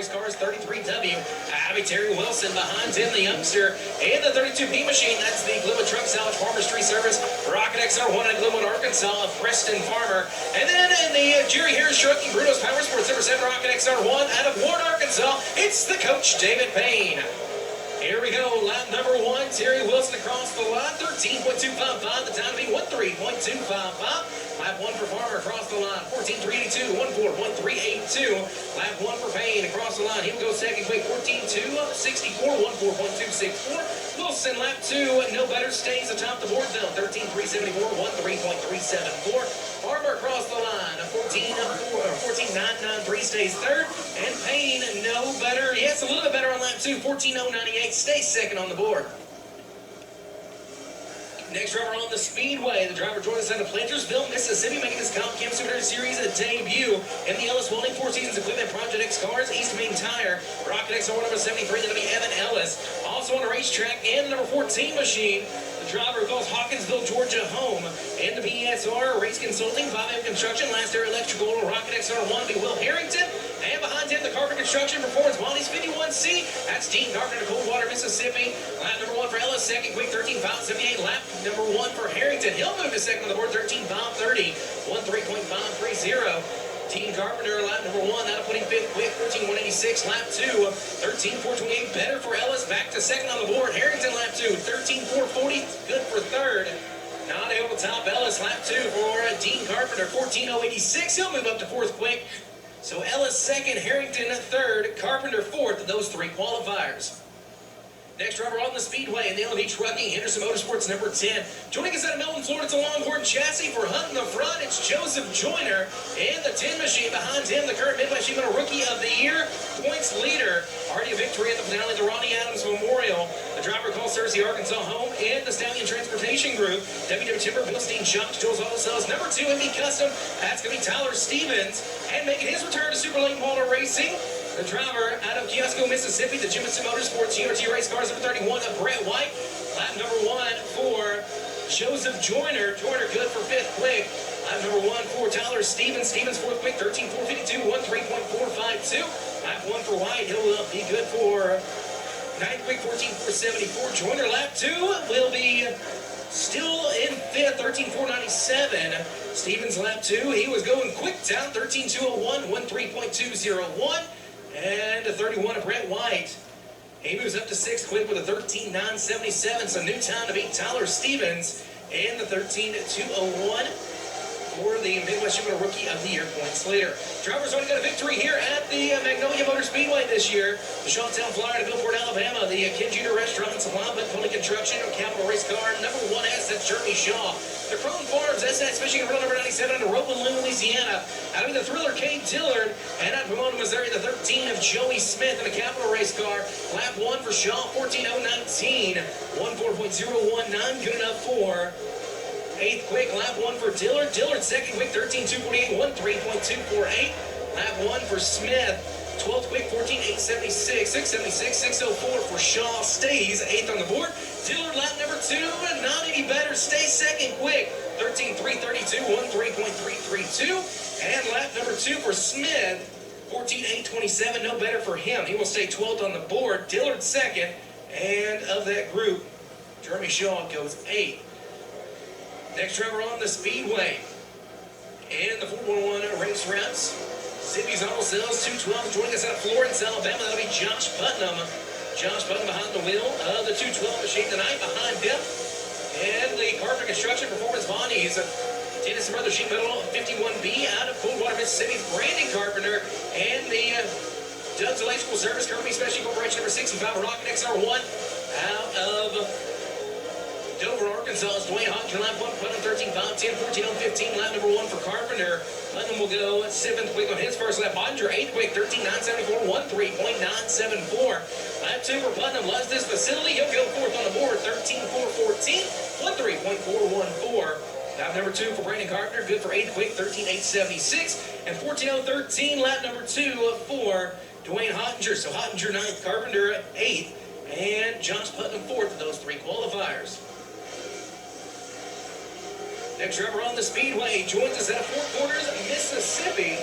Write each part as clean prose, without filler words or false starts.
Race Cars 33W. Abby Terry Wilson behind him, the youngster, and the 32P machine. That's the Glenwood Truck Salvage Farmers Tree Service. Rocket XR1 in Glenwood, Arkansas, of Preston Farmer. And then in the Jerry Harris Trucking Bruno's Power Sports number 7 Rocket XR1 out of Ward, Arkansas, it's the coach, David Payne. Here we go, lap number 1, Terry Wilson across the line, 13.255, the time to be 13.255. Lap 1 for Farmer across the line, 14.382, 14.1382. Lap 1 for Payne across the line, he'll go second quick, 14.264, 14.264. Wilson, lap 2, no better, stays atop the board though, 13.374, 13.374. Farmer across the line, 14.993, stays third. And Payne, no better. Yes, a little bit better on lap 2, 14.098, stays second on the board. Next driver on the Speedway. The driver joins us out of Plantersville, Mississippi, making his Comp Chem Super Series debut in the Ellis Welding Four Seasons Equipment Project X Cars, East Main Tire. Rocket XR number 73, going to be Evan Ellis. Also on the racetrack and number 14 machine. The driver calls Hawkinsville, Georgia home. And the PSR Race Consulting, 5M Construction, Last Air Electrical, Rocket XR1 be Will Harrington. And behind him, the Carpenter Construction Performance Bonnie's 51C. That's Dean Carpenter, Coldwater, Mississippi. Lap number 1 for Ellis, second quick, 13.578. Lap number 1 for Harrington. He'll move to second on the board, 13.530, 13.530. Dean Carpenter, lap number 1, that'll put him fifth quick, 14.186. Lap 2, 13.428. Better for Ellis, back to second on the board. Harrington, lap 2, 13.440. Good for third. Not able to top Ellis, lap 2 for Dean Carpenter, 14.086. He'll move up to fourth quick. So Ellis second, Harrington third, Carpenter fourth of those three qualifiers. Next driver on the Speedway in the LV Trucking, Henderson Motorsports number 10. Joining us out of Melbourne, Florida, it's a Longhorn chassis for Hunt in the front. It's Joseph Joyner and the 10 machine behind him, the current Midwest Shipment Rookie of the Year, points leader. Already a victory at the finale, the Ronnie Adams Memorial. The driver calls Searcy, Arkansas home, and the Stallion Transportation Group. WW Timber, Bilstein Shocks, Joel's Auto Sales, number 2 MB Custom. That's going to be Tyler Stevens. And making his return to Super Late Model Racing, the driver out of Kiosco, Mississippi, the Jimison Motorsports URT Race Cars number 31 of Brett White. Lap number 1 for Joseph Joyner. Joyner good for fifth quick. Lap number 1 for Tyler Stevens. Stevens fourth quick, 13.452, 13.452. Lap 1 for White. He'll be good for ninth quick, 14.474. Joyner lap 2 will be still in fifth, 13.497. Stevens lap 2. He was going quick down, 13.201, 13.201. And a 31 of Brett White. He moves up to sixth quick with a 13.977. So new time to beat Tyler Stevens. And the 13.201 for the Midwest Shipment Rookie of the Year points leader. Drivers already got a victory here at the Magnolia Motor Speedway this year. The Shawtown Flyer to Gulfport, Alabama. The Ken Jr. Restaurant and Supply, but Pony Construction on Capital Race Car. Number 1S, that's Jeremy Shaw. The Crone Farms, SS Fishing Grill number 97 out of Roland, Louisiana. Out of the Thriller, Cade Dillard. And out of Pomona, Missouri, the 13 of Joey Smith in a Capital Race Car. Lap 1 for Shaw, 14.019. 14.019, good enough for eighth quick. Lap 1 for Dillard. Dillard second quick, 13.248, 13.248. Lap 1 for Smith. 12th quick, 14.876, 676, 604 for Shaw. Stays eighth on the board. Dillard lap number 2, not any better. Stays second quick, 13.332, 13.332. And lap number 2 for Smith, 14.827, no better for him. He will stay 12th on the board. Dillard second, and of that group, Jeremy Shaw goes 8th. Next driver on the Speedway, and the 411 race reps. Zippy's Auto Sales 212 joining us out of Florence, Alabama. That'll be Josh Putnam. Josh Putnam behind the wheel of the 212 machine tonight behind him. And the Carpenter Construction Performance Bonnies. Dennis Brother Sheet Metal 51B out of Coldwater, Mississippi. Brandon Carpenter. And the Doug's Electrical Service Company Special Corporation number 65 Rocket XR1 out of Dover, Arkansas. Is Dwayne Hodgkin, lap 1, Putnam 13.510, 14.015. Lap number 1 for Carpenter. Putnam will go 7th quick on his first lap. Bodger 8th quick, 13.974, 13.974. Lap 2 for Putnam loves this facility. He'll go 4th on the board, 13.414, 13.414. Lap number 2 for Brandon Carpenter, good for 8th quick, 13.876. And 14.013, lap number 2 for Dwayne Hottinger. So Hottinger 9th, Carpenter 8th, and Josh Putnam 4th of those three qualifiers. Next driver on the Speedway joins us out of Four Corners, Mississippi.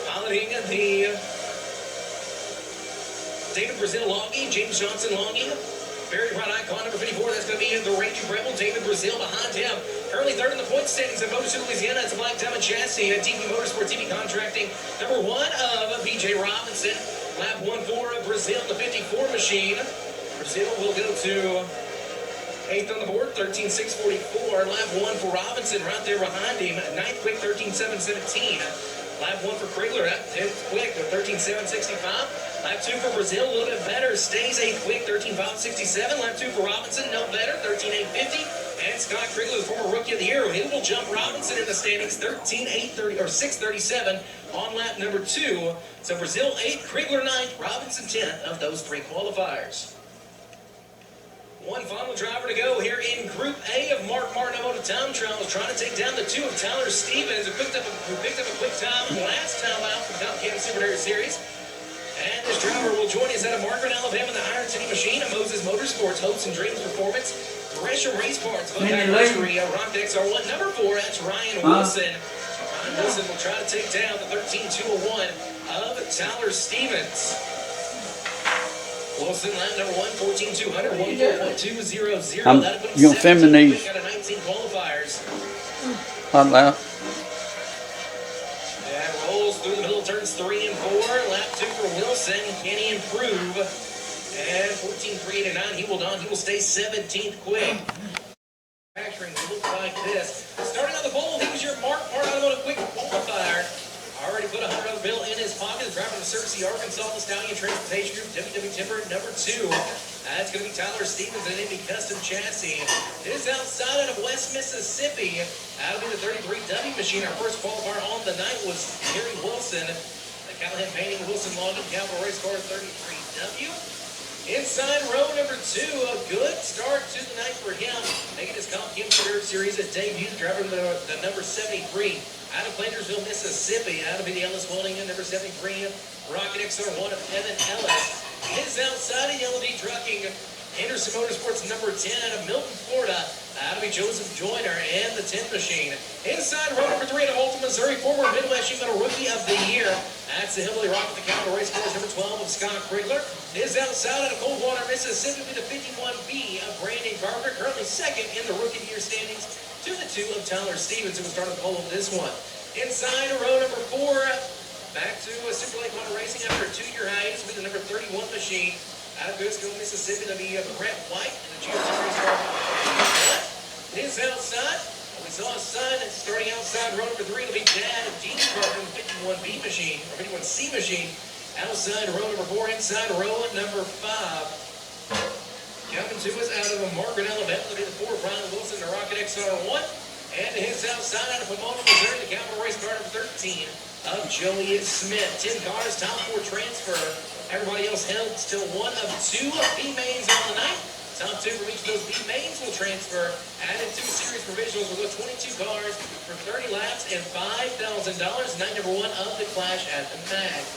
Piloting the David Brazil logging, James Johnson logging. Very bright icon, number 54, that's going to be the Raging Rebel, David Brazil behind him. Currently third in the point standings in Motor City, Louisiana. It's a Black Diamond chassis at TV Motorsport, TV Contracting. Number 1 of BJ Robinson. Lap 1 for Brazil, the 54 machine. Brazil will go to 8th on the board, 13.644. Lap 1 for Robinson right there behind him. 9th quick, 13.717. Lap 1 for Krigler, 10th quick, 13.765. Lap 2 for Brazil, a little bit better. Stays 8th quick, 13.567. Lap 2 for Robinson, no better, 13.850. And Scott Krigler, the former Rookie of the Year, he will jump Robinson in the standings, 13.830 or 6.37 on lap number 2. So Brazil 8th, Krigler 9th, Robinson 10th of those 3 qualifiers. One final driver to go here in Group A of Mark Martin Automotive Time Trials, trying to take down the 2 of Tyler Stevens, who picked up a quick time last time out for the Cup Kansas Super Series. And this driver will join us out of Margaret, Alabama, the Iron City Machine, a Moses Motorsports, Hopes and Dreams Performance, Gresham Race Parts, Anniversary, Rock XR1, number 4, that's Ryan Wilson. Ryan Wilson will try to take down the 13.201 of Tyler Stevens. Wilson, lap number 1, 14.200, 14.200. You gonna film these? Out of 19 qualifiers. Hot lap. And rolls through the middle, turns 3 and 4. Lap 2 for Wilson. Can he improve? And 14.389. He will stay 17th quick. Manufacturing will look like this. Starting on the pole, he was your Mark Martin Automotive quick qualifier. Already put a $100 bill in his pocket. The driver of Searcy, Arkansas, the Stallion Transportation Group, WW Timber, number 2. That's going to be Tyler Stevens, an Indy Custom Chassis. It is outside of West Mississippi. That'll be the 33W machine. Our first qualifier on the night was Gary Wilson. The Callahan Painting Wilson Logan Capital Race Car 33W. Inside row number 2, a good start to the night for him. Making his Comp Championship Series at debut, the driver of the number 73. Out of Plantersville, Mississippi, out of the Ellis Welding, number 73, Rocket XR1 of Evan Ellis. His outside of Yellow D Trucking, Henderson Motorsports, number 10, out of Milton, Florida, out of Joseph Joyner and the 10th machine. Inside row number 3 out of Alton, Missouri, former Midwest Sheet Metal Rookie of the Year. That's the Hillbilly Rocket, the Capital Race Course, number 12 of Scott Krigler. His outside out of Coldwater, Mississippi, the 51B of Brandon Carter, currently 2nd in the Rookie of the Year standings, to the 2 of Tyler Stevens, who will start the pole of this one. Inside row number 4, back to Super Lake Motor Racing after a 2-year hiatus with the number 31 machine. Out of Goodsville, Mississippi, that'll be Brett White in the GMC Race Car. His outside, we saw a sign that's starting outside row number 3, it'll be Dad of Gene Carter in the 51B machine, or 51C machine. Outside row number 4, inside row number 5. Coming to us out of Margaret, Alabama, will be the 4 Brian Wilson, the Rocket XR1. And his outside out of Pomona, Missouri, the Capital Race Car number 13 of Joey Smith. 10 cars, top 4 transfer. Everybody else held still 1 of 2 B mains on the night. Top 2 from each of those B mains will transfer. Added 2 series provisionals will go 22 cars for 30 laps and $5,000. Night number 1 of the Clash at the Mag.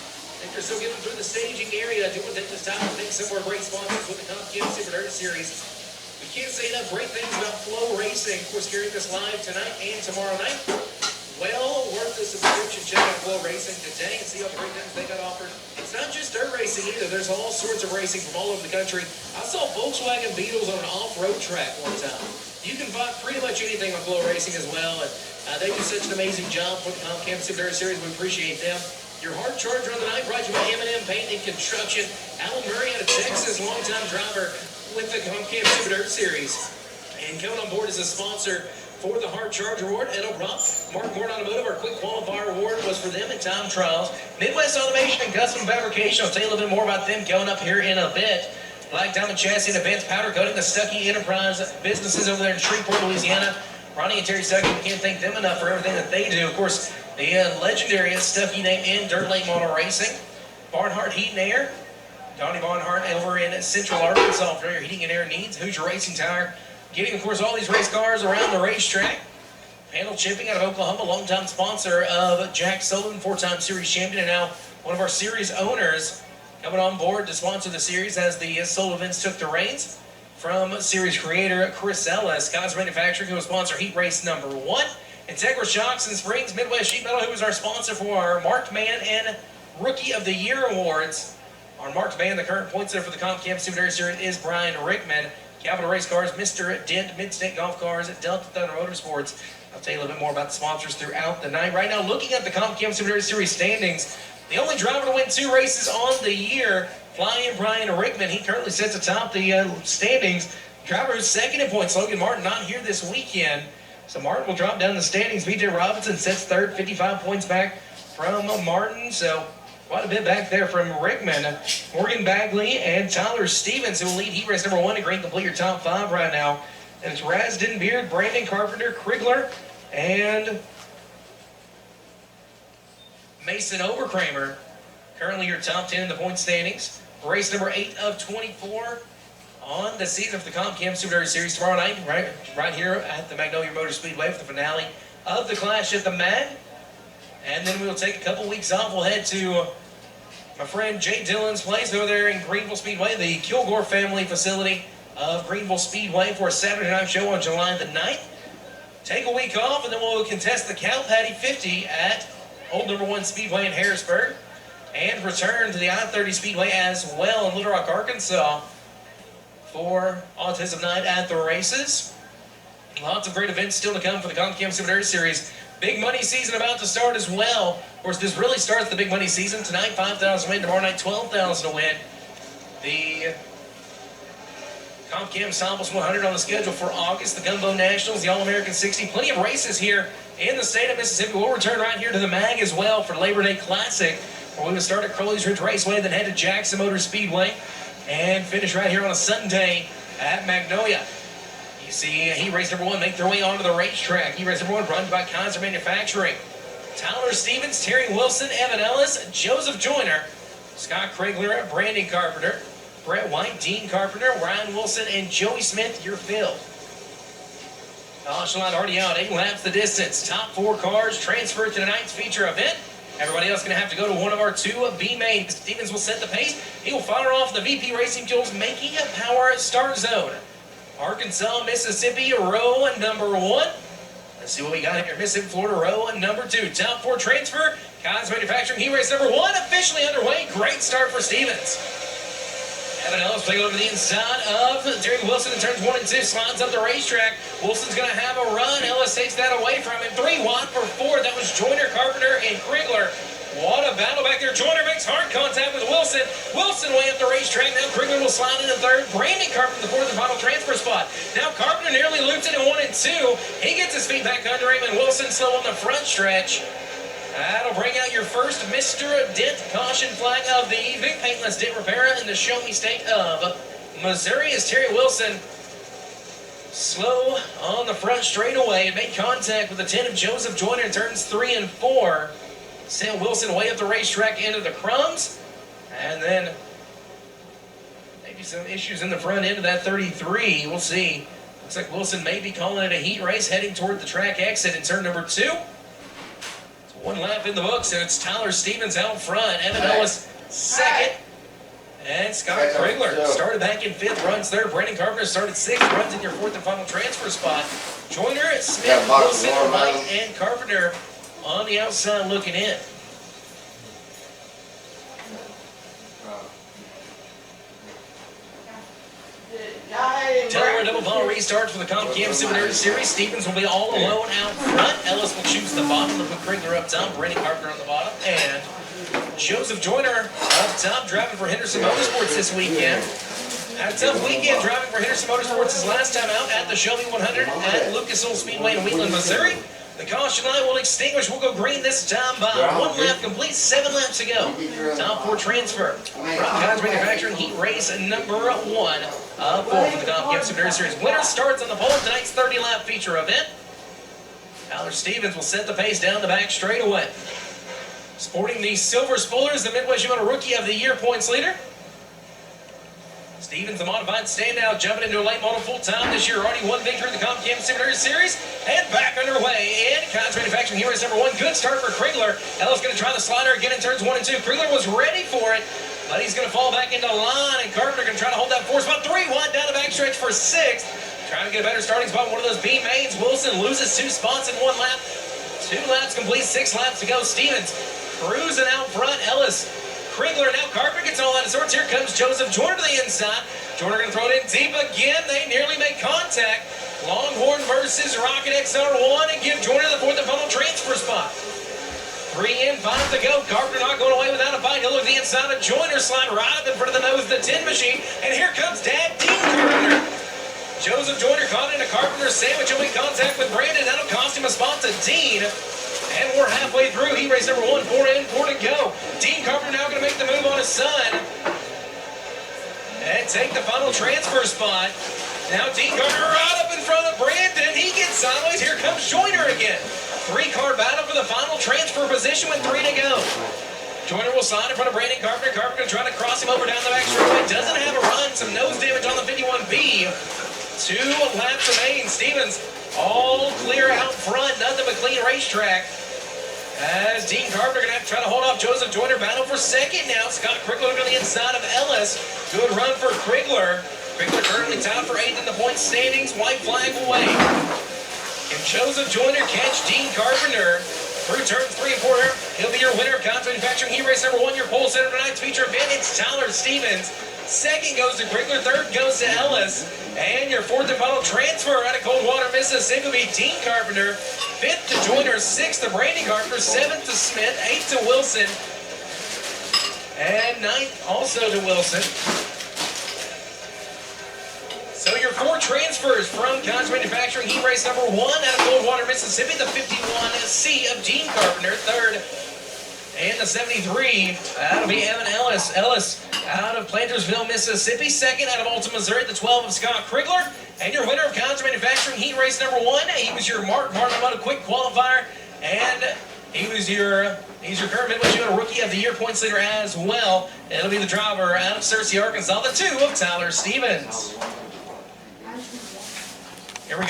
If you're still getting through the staging area, I do want to take this time to thank some of our great sponsors with the Comp Championship Super Dirt Series. We can't say enough great things about Flow Racing. Of course, carrying this live tonight and tomorrow night. Well worth the subscription. Check out Flow Racing today and see all the great things they got offered. It's not just dirt racing either. There's all sorts of racing from all over the country. I saw Volkswagen Beetles on an off-road track one time. You can buy pretty much anything on Flow Racing as well. And they do such an amazing job for the Comp Championship Super Dirt Series. We appreciate them. Your hard charger on the night brought you by M&M Paint and Construction. Alan Murray out of Texas, longtime driver with the Comp Championship Super Dirt Series. And coming on board as a sponsor for the Hard Charge Award, Ed O'Brien, Mark Martin Automotive, our Quick Qualifier Award was for them in time trials. Midwest Automation and Custom Fabrication, I'll tell you a little bit more about them going up here in a bit. Black Diamond Chassis and Advanced Powder Coating, the Stuckey Enterprise businesses over there in Shreveport, Louisiana. Ronnie and Terry Stuckey, we can't thank them enough for everything that they do. Of course, the legendary Stuckey name in Dirt Lake Motor Racing. Barnhart Heat and Air. Donnie Barnhart over in Central Arkansas for your heating and air needs. Hoosier Racing Tire. Getting, of course, all these race cars around the racetrack. Panel Chipping out of Oklahoma, longtime sponsor of Jack Sullivan, 4-time series champion, and now one of our series owners coming on board to sponsor the series as the Sullivans took the reins from series creator Chris Ellis. Guys Manufacturing, who will sponsor Heat Race number 1. Integra Shocks and Springs, Midwest Sheet Metal, who is our sponsor for our Marked Man and Rookie of the Year awards. Our marked man, the current point setter for the Comp Cam Series is Brian Rickman. Capital Race Cars, Mr. Dent, Mid-State Golf Cars, Delta Thunder Motorsports. I'll tell you a little bit more about the sponsors throughout the night. Right now, looking at the Comp Cam Series standings, the only driver to win 2 races on the year, flying Brian Rickman. He currently sits atop the standings. Driver who's second in points, Logan Martin, not here this weekend. So Martin will drop down the standings. B.J. Robinson sits third, 55 points back from Martin. So quite a bit back there from Rickman. Morgan Bagley and Tyler Stevens, who will lead heat race number 1 to green complete your top 5 right now. And it's Rasden Beard, Brandon Carpenter, Krigler, and Mason Overkramer. Currently your top 10 in the point standings. Race number 8 of 24 on the season of the Comp Cam Super Series tomorrow night, right here at the Magnolia Motor Speedway for the finale of the Clash at the Mag. And then we'll take a couple weeks off. We'll head to my friend Jay Dillon's place over there in Greenville Speedway, the Kilgore family facility of Greenville Speedway, for a Saturday night show on July the 9th. Take a week off, and then we'll contest the Cal Patty 50 at Old Number 1 Speedway in Harrisburg, and return to the I-30 Speedway as well in Little Rock, Arkansas, for Autism Night at the races. Lots of great events still to come for the Comp Cam Super Series. Big money season about to start as well. Of course, this really starts the big money season. Tonight, $5,000 win. Tomorrow night, $12,000 to win. The Comp Cam Samples 100 on the schedule for August. The Gumbo Nationals, the All-American 60. Plenty of races here in the state of Mississippi. We'll return right here to the Mag as well for Labor Day Classic. We're going to start at Crowley's Ridge Raceway, then head to Jackson Motor Speedway, and finish right here on a Sunday at Magnolia. You see heat race number 1 make their way onto the racetrack. Heat race number 1 brought to you by Kaiser Manufacturing. Tyler Stevens, Terry Wilson, Evan Ellis, Joseph Joyner, Scott Krigler, Brandon Carpenter, Brett White, Dean Carpenter, Ryan Wilson, and Joey Smith, your fill. Caution line already out, 8 laps the distance. Top 4 cars transfer to tonight's feature event. Everybody else going to have to go to one of our 2 B mains. Stevens will set the pace. He will fire off the VP Racing Fuels Making a Power Start Zone. Arkansas, Mississippi, row number 1. Let's see what we got here. Mississippi, Florida, row number 2. Top 4 transfer. Kaiser Manufacturing heat race number 1 officially underway. Great start for Stevens. Evan Ellis playing over the inside of Terry Wilson in turns 1 and 2. Slides up the racetrack. Wilson's going to have a run. Ellis takes that away from him. 3 wide for 4. That was Joyner, Carpenter, and Krigler. What a battle back there. Joyner makes hard contact with Wilson. Wilson way up the racetrack. Now Krigler will slide into 3rd. Brandon Carpenter, the 4th and final transfer spot. Now Carpenter nearly loops it in 1 and 2. He gets his feet back under him, and Wilson slow on the front stretch. That'll bring out your first Mr. Dent caution flag of the evening. Paintless Dent Rivera in the Show Me State of Missouri as Terry Wilson slow on the front straightaway and made contact with the 10 of Joseph Joyner in turns 3 and 4. Sent Wilson way up the racetrack into the crumbs. And then maybe some issues in the front end of that 33. We'll see. Looks like Wilson may be calling it a heat race heading toward the track exit in turn number 2. 1 lap in the books, and it's Tyler Stevens out front. Evan Ellis second. And Scott Krigler started back in 5th, runs 3rd. Brandon Carpenter started 6th, runs in your 4th and final transfer spot. Joyner, Smith, Wilson, White, and Carpenter on the outside looking in. Delaware double ball restart for the Comp Cam Super Series. Stevens will be all alone out front. Ellis will choose the bottom. They'll put Krigler up top. Brandon Carpenter on the bottom. And Joseph Joyner up top, driving for Henderson Motorsports this weekend. Had a tough weekend driving for Henderson Motorsports his last time out at the Show Me 100 at Lucas Oil Speedway in Wheatland, Missouri. The caution light will extinguish. We'll go green this time by 1 lap complete. 7 laps to go. Top 4 transfer from Kaiser Manufacturing heat race number 1 of 4 for the Comp Cam Super Series. Winner starts on the pole of tonight's 30-lap feature event. Tyler Stevens will set the pace down the back straightaway. Sporting the silver spoilers, the Midwest Shimano Rookie of the Year points leader. Stevens, the modified standout, jumping into a late model full-time this year. Already 1 victory in the Comp Cam Super Series. And back underway in Kaiser Manufacturing heat race number 1. Good start for Krigler. Ellis going to try the slider again in turns 1 and 2. Krigler was ready for it, but he's going to fall back into line. And Carpenter going to try to hold that 4th spot. 3 wide down the backstretch for 6th. Trying to get a better starting spot in one of those B mains. Wilson loses 2 spots in 1 lap. 2 laps complete, 6 laps to go. Stevens cruising out front. Ellis Krigler. Now Carpenter gets all out of sorts. Here comes Joseph Joyner to the inside. Joyner going to throw it in deep again. They nearly make contact. Longhorn versus Rocket XR1 and give Joyner the fourth and final transfer spot. 3 in, 5 to go. Carpenter not going away without a fight. He'll look to the inside of Joyner, slide right up in front of the nose of the 10 machine. And here comes Dad Dean Carpenter. Joseph Joyner caught in a Carpenter sandwich. He'll make contact with Brandon. That'll cost him a spot to Dean. And we're halfway through. Heat race number 1, 4 in, 4 to go. Dean Carpenter now going to make the move on his son. And take the final transfer spot. Now Dean Carpenter right up in front of Brandon. He gets sideways. Here comes Joyner again. 3-car battle for the final transfer position with 3 to go. Joyner will sign in front of Brandon Carpenter. Carpenter trying to cross him over down the back straightaway. Doesn't have a run. Some nose damage on the 51B. 2 laps remain. Stevens all clear out front. Nothing but clean racetrack. As Dean Carpenter going to have to try to hold off Joseph Joyner. Battle for second now. Scott Krigler to the inside of Ellis. Good run for Krigler. Krigler currently tied for 8th in the point standings. White flag away. Can Joseph Joyner catch Dean Carpenter through turns 3 and 4? He'll be your winner of Cox Manufacturing Heat Race number 1. Your pole center tonight's feature event. It's Tyler Stevens. Second goes to Krigler. Third goes to Ellis. And your fourth and final transfer out of Coldwater, Mississippi will be Dean Carpenter. 5th to Joyner. 6th to Brandon Carpenter. 7th to Smith. 8th to Wilson. And 9th also to Wilson. So your 4 transfers from Cox Manufacturing Heat Race number 1 out of Coldwater, Mississippi, the 51C of Dean Carpenter. 3rd and the 73, that'll be Evan Ellis. Ellis out of Plantersville, Mississippi. 2nd out of Alta, Missouri, the 12 of Scott Krigler. And your winner of Cox Manufacturing Heat Race number 1, he was your Mark Martin Quick Qualifier. And he's your current Midwest Union Rookie of the Year points leader as well. It'll be the driver out of Searcy, Arkansas, the 2 of Tyler Stevens. Here we go.